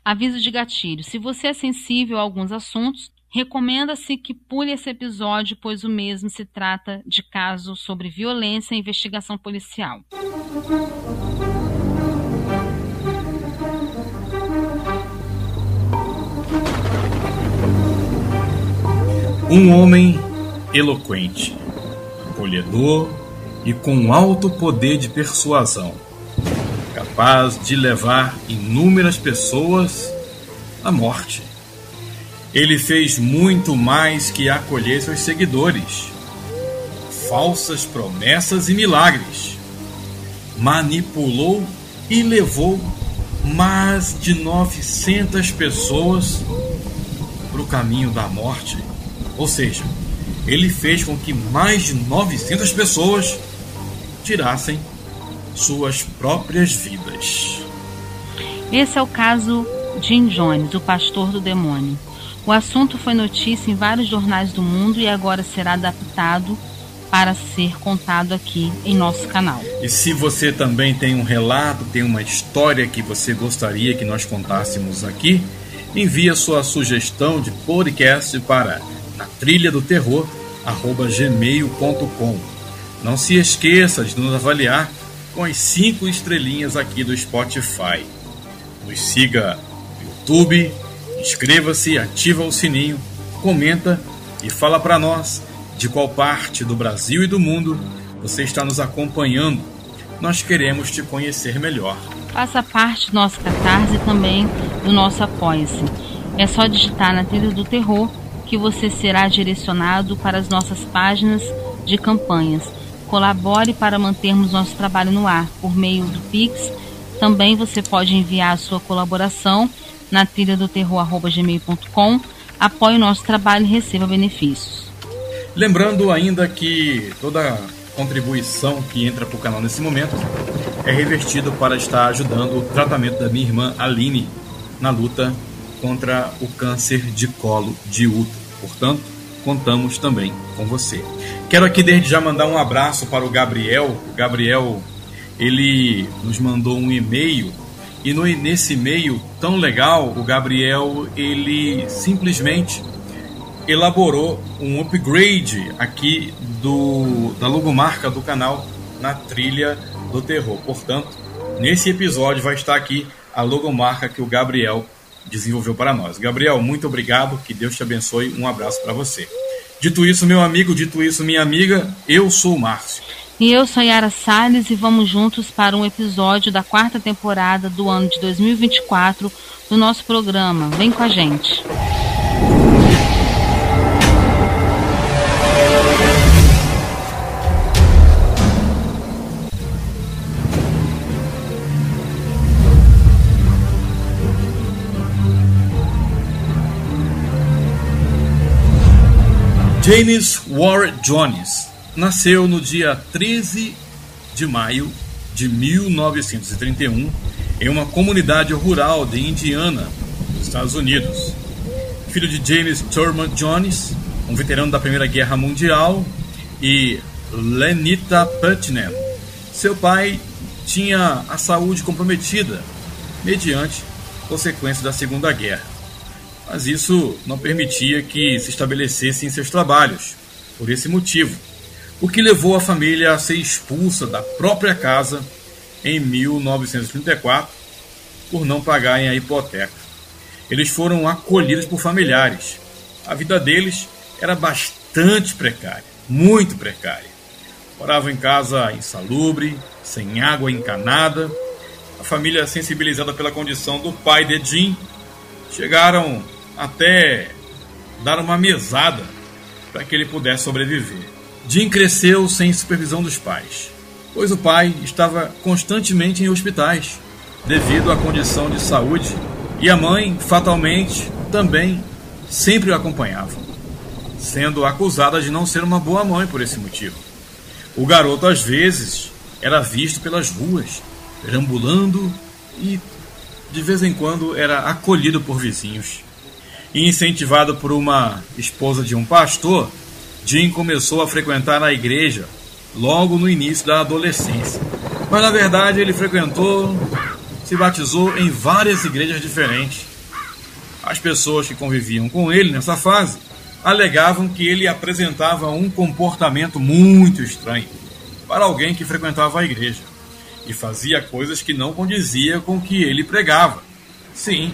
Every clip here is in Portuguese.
Aviso de gatilho. Se você é sensível a alguns assuntos, recomenda-se que pule esse episódio, pois o mesmo se trata de caso sobre violência e investigação policial. Um homem eloquente, acolhedor e com alto poder de persuasão, capaz de levar inúmeras pessoas à morte. Ele fez muito mais que acolher seus seguidores. Falsas promessas e milagres. Manipulou e levou mais de 900 pessoas para o caminho da morte. Ou seja, ele fez com que mais de 900 pessoas tirassem suas próprias vidas. Esse é o caso Jim Jones, o pastor do demônio. O assunto foi notícia em vários jornais do mundo e agora será adaptado para ser contado aqui em nosso canal. E se você também tem um relato, tem uma história que você gostaria que nós contássemos aqui, envie a sua sugestão de podcast para natrilhadoterror@gmail.com. Não se esqueça de nos avaliar com as 5 estrelinhas aqui do Spotify. Nos siga no YouTube, inscreva-se, ativa o sininho, comenta e fala para nós de qual parte do Brasil e do mundo você está nos acompanhando. Nós queremos te conhecer melhor. Faça parte do nosso Catarse e também do nosso Apoia-se. É só digitar na Trilha do Terror que você será direcionado para as nossas páginas de campanhas. Colabore para mantermos nosso trabalho no ar por meio do Pix. Também você pode enviar a sua colaboração na trilhadoterror@gmail.com. Apoie o nosso trabalho e receba benefícios. Lembrando ainda que toda contribuição que entra para o canal nesse momento é revertido para estar ajudando o tratamento da minha irmã Aline na luta contra o câncer de colo de útero. Portanto, contamos também com você. Quero aqui desde já mandar um abraço para o Gabriel. O Gabriel, ele nos mandou um e-mail e nesse e-mail tão legal, o Gabriel, ele simplesmente elaborou um upgrade aqui da logomarca do canal na Trilha do Terror. Portanto, nesse episódio vai estar aqui a logomarca que o Gabriel desenvolveu para nós. Gabriel, muito obrigado, que Deus te abençoe, um abraço para você. Dito isso, meu amigo, dito isso, minha amiga, eu sou o Márcio. E eu sou Yara Salles e vamos juntos para um episódio da 4ª temporada do ano de 2024 do nosso programa. Vem com a gente. James Warren Jones nasceu no dia 13 de maio de 1931 em uma comunidade rural de Indiana, nos Estados Unidos. Filho de James Thurman Jones, um veterano da Primeira Guerra Mundial, e Lenita Putnam. Seu pai tinha a saúde comprometida mediante consequências da Segunda Guerra. Mas isso não permitia que se estabelecesse em seus trabalhos, por esse motivo, o que levou a família a ser expulsa da própria casa em 1934 por não pagarem a hipoteca. Eles foram acolhidos por familiares. A vida deles era bastante precária, muito precária. Moravam em casa insalubre, sem água encanada. A família, sensibilizada pela condição do pai de Jim, chegaram até dar uma mesada para que ele pudesse sobreviver. Jim cresceu sem supervisão dos pais, pois o pai estava constantemente em hospitais devido à condição de saúde, e a mãe, fatalmente, também sempre o acompanhava, sendo acusada de não ser uma boa mãe por esse motivo. O garoto, às vezes, era visto pelas ruas, perambulando, e de vez em quando era acolhido por vizinhos. E incentivado por uma esposa de um pastor, Jim começou a frequentar a igreja logo no início da adolescência. Mas na verdade ele frequentou se batizou em várias igrejas diferentes. As pessoas que conviviam com ele nessa fase alegavam que ele apresentava um comportamento muito estranho para alguém que frequentava a igreja e fazia coisas que não condiziam com o que ele pregava. Sim,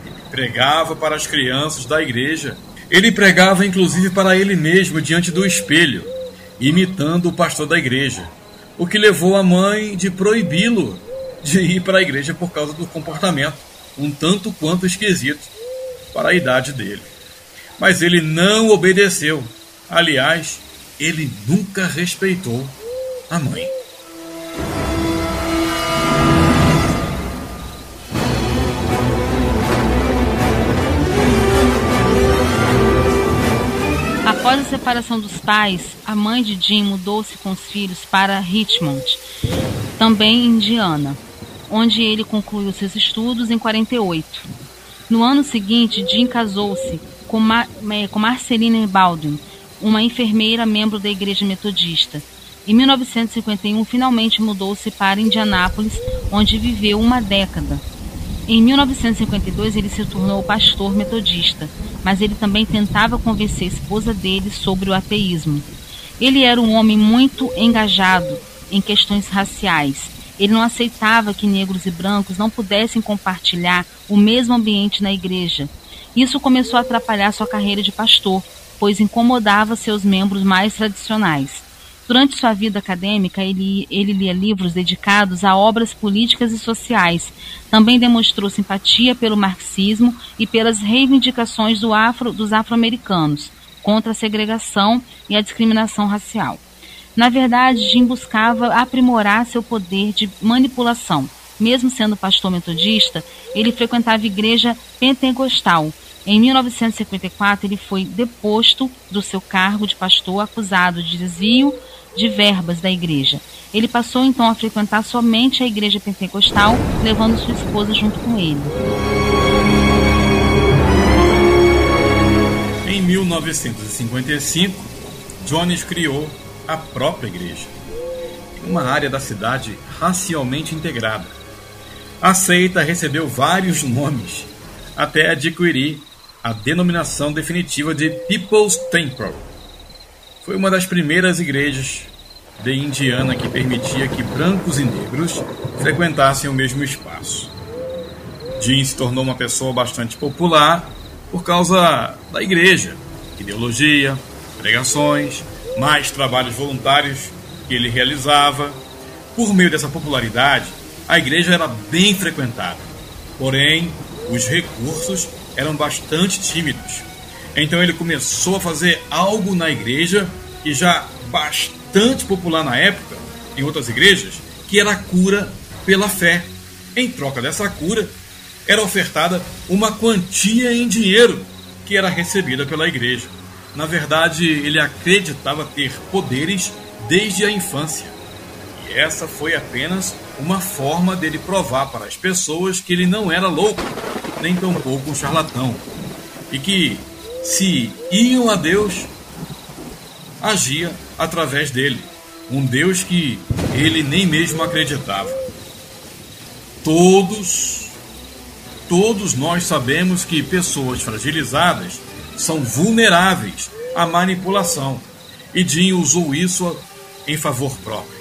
ele pregava para as crianças da igreja. Ele pregava inclusive para ele mesmo diante do espelho, imitando o pastor da igreja, o que levou a mãe de proibi-lo de ir para a igreja por causa do comportamento um tanto quanto esquisito para a idade dele. Mas ele não obedeceu. Aliás, ele nunca respeitou a mãe. Após a separação dos pais, a mãe de Jim mudou-se com os filhos para Richmond, também em Indiana, onde ele concluiu seus estudos em 48. No ano seguinte, Jim casou-se com Marceline Baldwin, uma enfermeira membro da Igreja Metodista. Em 1951, finalmente mudou-se para Indianápolis, onde viveu uma década. Em 1952, ele se tornou pastor metodista, mas ele também tentava convencer a esposa dele sobre o ateísmo. Ele era um homem muito engajado em questões raciais. Ele não aceitava que negros e brancos não pudessem compartilhar o mesmo ambiente na igreja. Isso começou a atrapalhar sua carreira de pastor, pois incomodava seus membros mais tradicionais. Durante sua vida acadêmica, ele lia livros dedicados a obras políticas e sociais. Também demonstrou simpatia pelo marxismo e pelas reivindicações dos afro-americanos contra a segregação e a discriminação racial. Na verdade, Jim buscava aprimorar seu poder de manipulação. Mesmo sendo pastor metodista, ele frequentava a igreja pentecostal. Em 1954, ele foi deposto do seu cargo de pastor, acusado de desvio de verbas da igreja. Ele passou então a frequentar somente a igreja pentecostal, levando sua esposa junto com ele. Em 1955, Jones criou a própria igreja, em uma área da cidade racialmente integrada. A seita recebeu vários nomes, até adquirir a denominação definitiva de People's Temple. Foi uma das primeiras igrejas de Indiana que permitia que brancos e negros frequentassem o mesmo espaço. Jim se tornou uma pessoa bastante popular por causa da igreja, ideologia, pregações, mais trabalhos voluntários que ele realizava. Por meio dessa popularidade, a igreja era bem frequentada, porém, os recursos eram bastante tímidos. Então ele começou a fazer algo na igreja, que já bastante popular na época, em outras igrejas, que era a cura pela fé. Em troca dessa cura, era ofertada uma quantia em dinheiro que era recebida pela igreja. Na verdade, ele acreditava ter poderes desde a infância. E essa foi apenas uma forma dele provar para as pessoas que ele não era louco, nem tampouco um charlatão. E que, se iam a Deus, agia através dele. Um Deus que ele nem mesmo acreditava. Todos nós sabemos que pessoas fragilizadas são vulneráveis à manipulação. E Jim usou isso em favor próprio,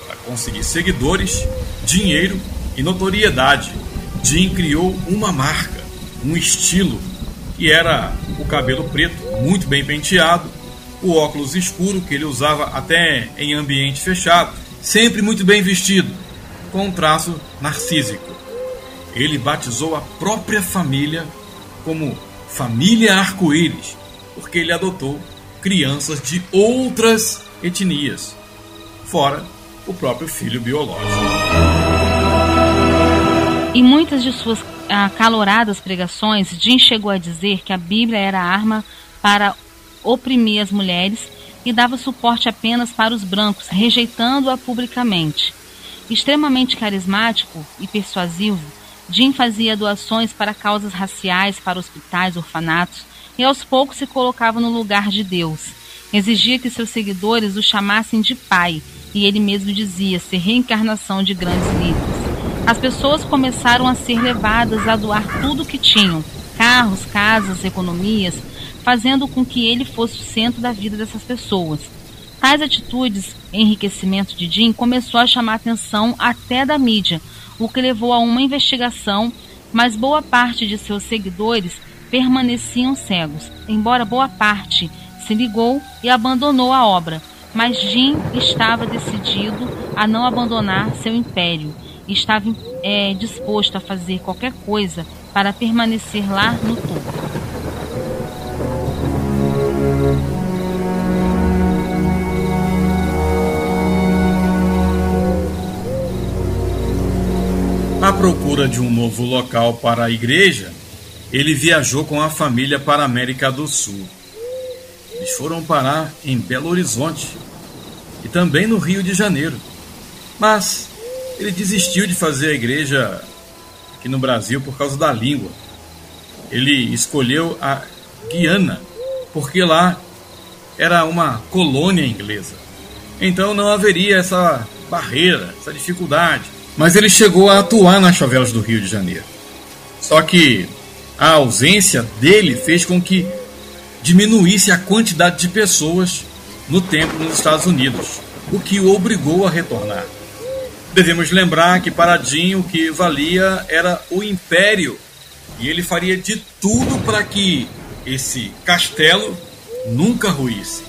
para conseguir seguidores, dinheiro e notoriedade. Jim criou uma marca, um estilo, que era o cabelo preto, muito bem penteado, o óculos escuro, que ele usava até em ambiente fechado, sempre muito bem vestido, com um traço narcísico. Ele batizou a própria família como Família Arco-Íris, porque ele adotou crianças de outras etnias, fora o próprio filho biológico. Em muitas de suas acaloradas pregações, Jim chegou a dizer que a Bíblia era arma para oprimir as mulheres e dava suporte apenas para os brancos, rejeitando-a publicamente. Extremamente carismático e persuasivo, Jim fazia doações para causas raciais, para hospitais, orfanatos, e aos poucos se colocava no lugar de Deus. Exigia que seus seguidores o chamassem de pai, e ele mesmo dizia ser reencarnação de grandes líderes. As pessoas começaram a ser levadas a doar tudo o que tinham, carros, casas, economias, fazendo com que ele fosse o centro da vida dessas pessoas. Tais atitudes, enriquecimento de Jim, começou a chamar a atenção até da mídia, o que levou a uma investigação, mas boa parte de seus seguidores permaneciam cegos, embora boa parte se ligou e abandonou a obra. Mas Jim estava decidido a não abandonar seu império e estava disposto a fazer qualquer coisa para permanecer lá no topo. À procura de um novo local para a igreja, ele viajou com a família para a América do Sul. Eles foram parar em Belo Horizonte e também no Rio de Janeiro. Mas ele desistiu de fazer a igreja aqui no Brasil por causa da língua. Ele escolheu a Guiana, porque lá era uma colônia inglesa. Então não haveria essa barreira, essa dificuldade. Mas ele chegou a atuar nas favelas do Rio de Janeiro. Só que a ausência dele fez com que diminuísse a quantidade de pessoas no templo nos Estados Unidos, o que o obrigou a retornar. Devemos lembrar que para Jim o que valia era o império, e ele faria de tudo para que esse castelo nunca ruísse.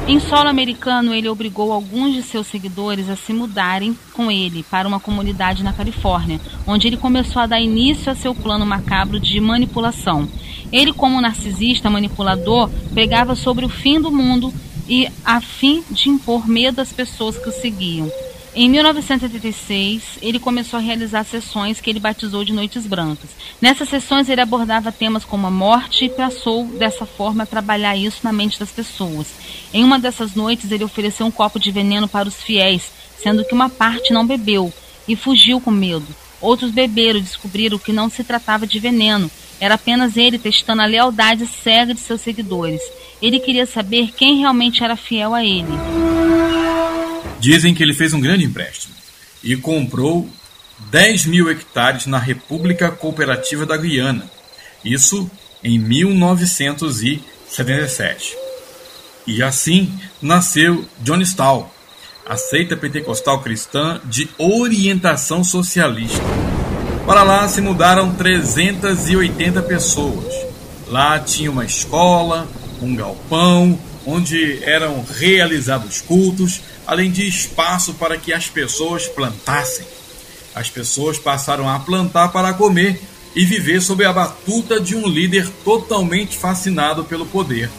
Em solo americano, ele obrigou alguns de seus seguidores a se mudarem com ele para uma comunidade na Califórnia, onde ele começou a dar início a seu plano macabro de manipulação. Ele, como narcisista manipulador, pregava sobre o fim do mundo e a fim de impor medo às pessoas que o seguiam. Em 1986, ele começou a realizar sessões que ele batizou de Noites Brancas. Nessas sessões, ele abordava temas como a morte e passou, dessa forma, a trabalhar isso na mente das pessoas. Em uma dessas noites, ele ofereceu um copo de veneno para os fiéis, sendo que uma parte não bebeu e fugiu com medo. Outros beberam e descobriram que não se tratava de veneno, era apenas ele testando a lealdade cega de seus seguidores. Ele queria saber quem realmente era fiel a ele. Dizem que ele fez um grande empréstimo e comprou 10.000 hectares na República Cooperativa da Guiana, isso em 1977. E assim nasceu Jonestown, a seita pentecostal cristã de orientação socialista. Para lá se mudaram 380 pessoas. Lá tinha uma escola, um galpão, onde eram realizados cultos, além de espaço para que as pessoas plantassem. As pessoas passaram a plantar para comer e viver sob a batuta de um líder totalmente fascinado pelo poder.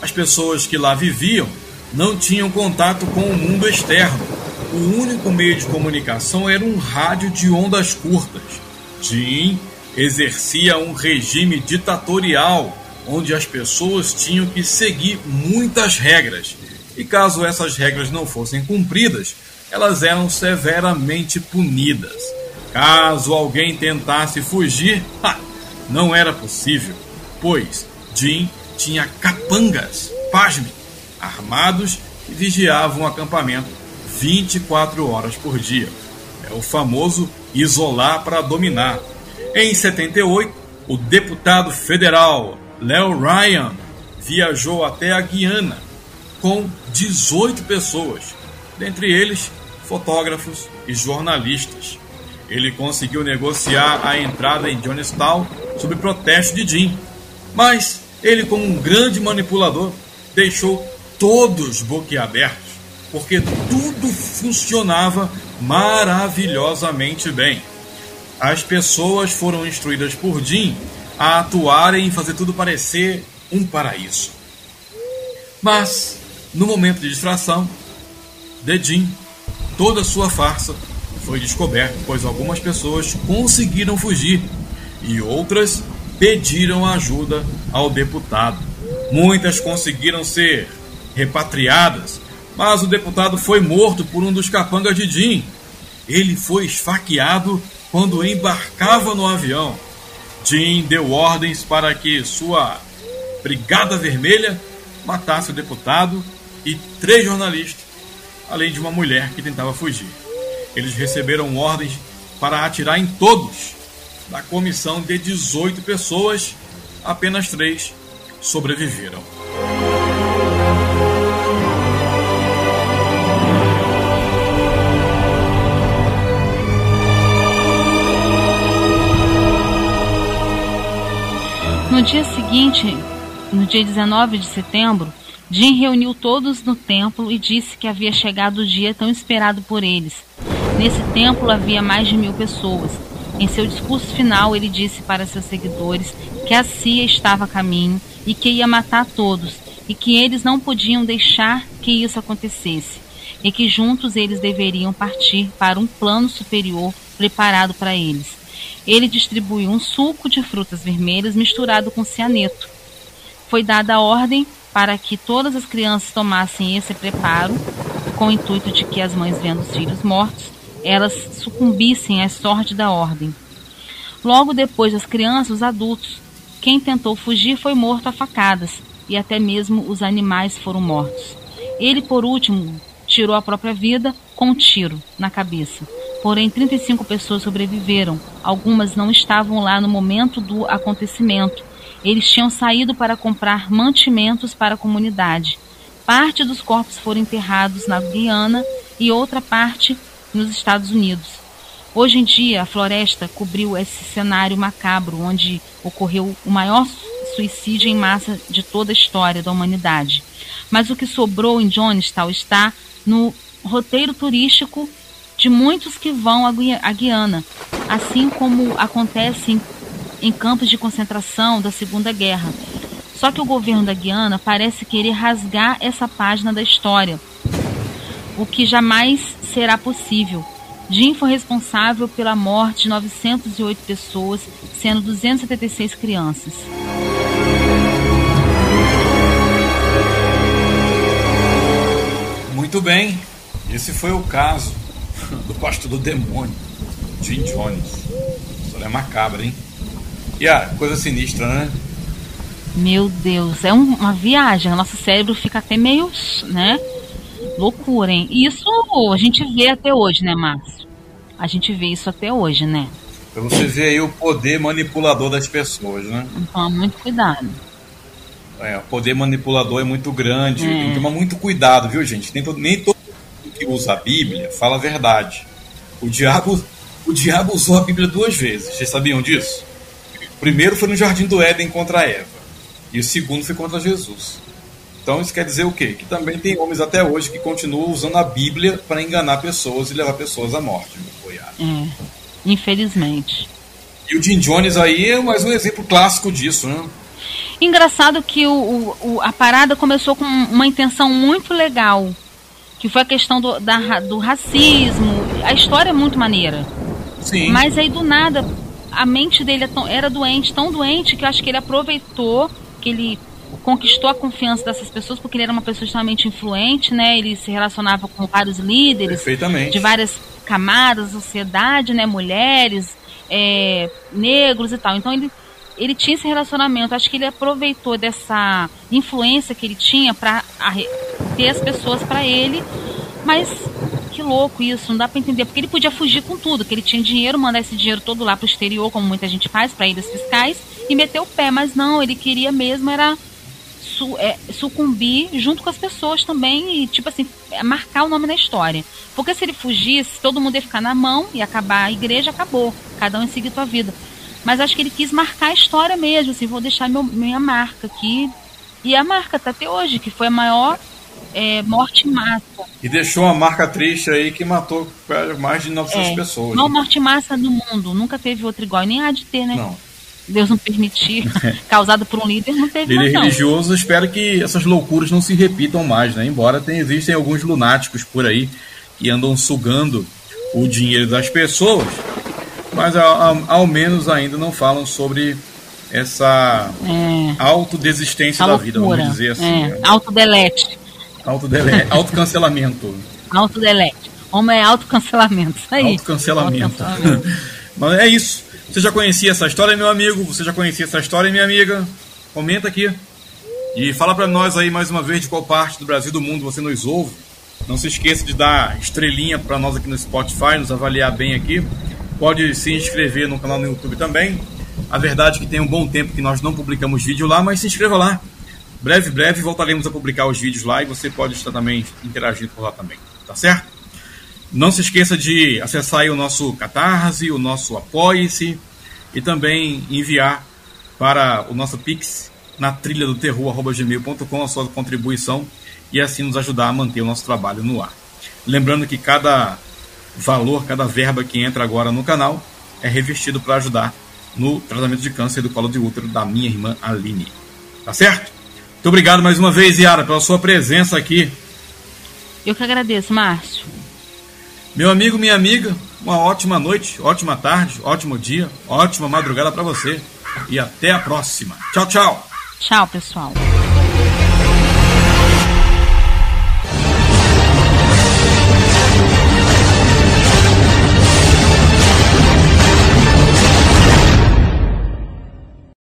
As pessoas que lá viviam não tinham contato com o mundo externo. O único meio de comunicação era um rádio de ondas curtas. Jim exercia um regime ditatorial, onde as pessoas tinham que seguir muitas regras. E caso essas regras não fossem cumpridas, elas eram severamente punidas. Caso alguém tentasse fugir, não era possível, pois Jim tinha capangas, pasme, armados que vigiavam o acampamento 24 horas por dia. É o famoso isolar para dominar. Em 78, o deputado federal Leo Ryan viajou até a Guiana com 18 pessoas, dentre eles fotógrafos e jornalistas. Ele conseguiu negociar a entrada em Jonestown sob protesto de Jim, mas ele, como um grande manipulador, deixou todos boquiabertos, porque tudo funcionava maravilhosamente bem. As pessoas foram instruídas por Jim a atuarem e fazer tudo parecer um paraíso. Mas, no momento de distração de Jim, toda a sua farsa foi descoberta, pois algumas pessoas conseguiram fugir e outras pediram ajuda ao deputado. Muitas conseguiram ser repatriadas, mas o deputado foi morto por um dos capangas de Jim. Ele foi esfaqueado quando embarcava no avião. Jim deu ordens para que sua Brigada Vermelha matasse o deputado e 3 jornalistas, além de uma mulher que tentava fugir. Eles receberam ordens para atirar em todos. Da comissão de 18 pessoas, apenas 3 sobreviveram. No dia seguinte, no dia 19 de setembro, Jim reuniu todos no templo e disse que havia chegado o dia tão esperado por eles. Nesse templo havia mais de 1000 pessoas. Em seu discurso final, ele disse para seus seguidores que a CIA estava a caminho e que ia matar todos, e que eles não podiam deixar que isso acontecesse, e que juntos eles deveriam partir para um plano superior preparado para eles. Ele distribuiu um suco de frutas vermelhas misturado com cianeto. Foi dada a ordem para que todas as crianças tomassem esse preparo, com o intuito de que as mães, vendo os filhos mortos, elas sucumbissem à sorte da ordem. Logo depois das crianças, os adultos. Quem tentou fugir foi morto a facadas, e até mesmo os animais foram mortos. Ele, por último, tirou a própria vida com um tiro na cabeça. Porém, 35 pessoas sobreviveram. Algumas não estavam lá no momento do acontecimento. Eles tinham saído para comprar mantimentos para a comunidade. Parte dos corpos foram enterrados na Guiana e outra parte nos Estados Unidos. Hoje em dia, a floresta cobriu esse cenário macabro, onde ocorreu o maior suicídio em massa de toda a história da humanidade. Mas o que sobrou em Jonestown está no roteiro turístico de muitos que vão à Guiana, assim como acontece em campos de concentração da Segunda Guerra. Só que o governo da Guiana parece querer rasgar essa página da história, o que jamais será possível. Jim foi responsável pela morte de 908 pessoas, sendo 276 crianças. Muito bem, esse foi o caso do pastor do demônio, Jim Jones. História macabra, hein? E a coisa sinistra, né? Meu Deus, é uma viagem. O nosso cérebro fica até meio, né? Loucura, hein? E isso a gente vê até hoje, né, Márcio? A gente vê isso até hoje, né? Pra você ver aí o poder manipulador das pessoas, né? Então, muito cuidado. O poder manipulador é muito grande. Tem que tomar muito cuidado, viu, gente? Nem todo mundo que usa a Bíblia fala a verdade. O diabo usou a Bíblia 2 vezes. Vocês sabiam disso? O primeiro foi no Jardim do Éden contra Eva. E o segundo foi contra Jesus. Então isso quer dizer o quê? Que também tem homens até hoje que continuam usando a Bíblia para enganar pessoas e levar pessoas à morte. Infelizmente. E o Jim Jones aí é mais um exemplo clássico disso, né? Engraçado que a parada começou com uma intenção muito legal, que foi a questão do racismo. A história é muito maneira. Sim. Mas aí do nada a mente dele era doente, tão doente que eu acho que ele aproveitou, que ele conquistou a confiança dessas pessoas, porque ele era uma pessoa extremamente influente, né? Ele se relacionava com vários líderes de várias camadas da sociedade, né? Mulheres, negros e tal. Então ele tinha esse relacionamento. Acho que ele aproveitou dessa influência que ele tinha para ter as pessoas para ele. Mas que louco isso, não dá para entender, porque ele podia fugir com tudo, que ele tinha dinheiro, mandar esse dinheiro todo lá pro exterior, como muita gente faz, para ilhas fiscais, e meter o pé. Mas não, ele queria mesmo era sucumbir junto com as pessoas também e, tipo assim, marcar o nome na história. Porque se ele fugisse, todo mundo ia ficar na mão, ia acabar a igreja, acabou. Cada um ia seguir sua vida. Mas acho que ele quis marcar a história mesmo, assim, vou deixar minha marca aqui. E a marca tá até hoje, que foi a maior morte em massa. E deixou uma marca triste aí que matou mais de 900 pessoas. Não, morte em massa no mundo. Nunca teve outra igual. Nem há de ter, né? Não. Deus não permitir, causado por um líder, não teve mais, não. Religioso, espero que essas loucuras não se repitam mais, né? Embora existem alguns lunáticos por aí que andam sugando o dinheiro das pessoas, mas ao menos ainda não falam sobre essa autodesistência da vida, vamos dizer assim. Autodelete. Autocancelamento. Autodelete. Homem é autocancelamento. Isso aí. Autocancelamento. Mas é isso. Você já conhecia essa história, meu amigo? Você já conhecia essa história, minha amiga? Comenta aqui. E fala para nós aí mais uma vez de qual parte do Brasil e do mundo você nos ouve. Não se esqueça de dar estrelinha para nós aqui no Spotify, nos avaliar bem aqui. Pode se inscrever no canal no YouTube também. A verdade é que tem um bom tempo que nós não publicamos vídeo lá, mas se inscreva lá. Breve voltaremos a publicar os vídeos lá e você pode estar também interagindo por lá também, tá certo? Não se esqueça de acessar aí o nosso Catarse, o nosso Apoie-se e também enviar para o nosso Pix na trilha do terror@gmail.com a sua contribuição e assim nos ajudar a manter o nosso trabalho no ar. Lembrando que cada valor, cada verba que entra agora no canal é revestido para ajudar no tratamento de câncer do colo de útero da minha irmã Aline. Tá certo? Muito obrigado mais uma vez, Yara, pela sua presença aqui. Eu que agradeço, Márcio. Meu amigo, minha amiga, uma ótima noite, ótima tarde, ótimo dia, ótima madrugada para você. E até a próxima. Tchau, tchau. Tchau, pessoal.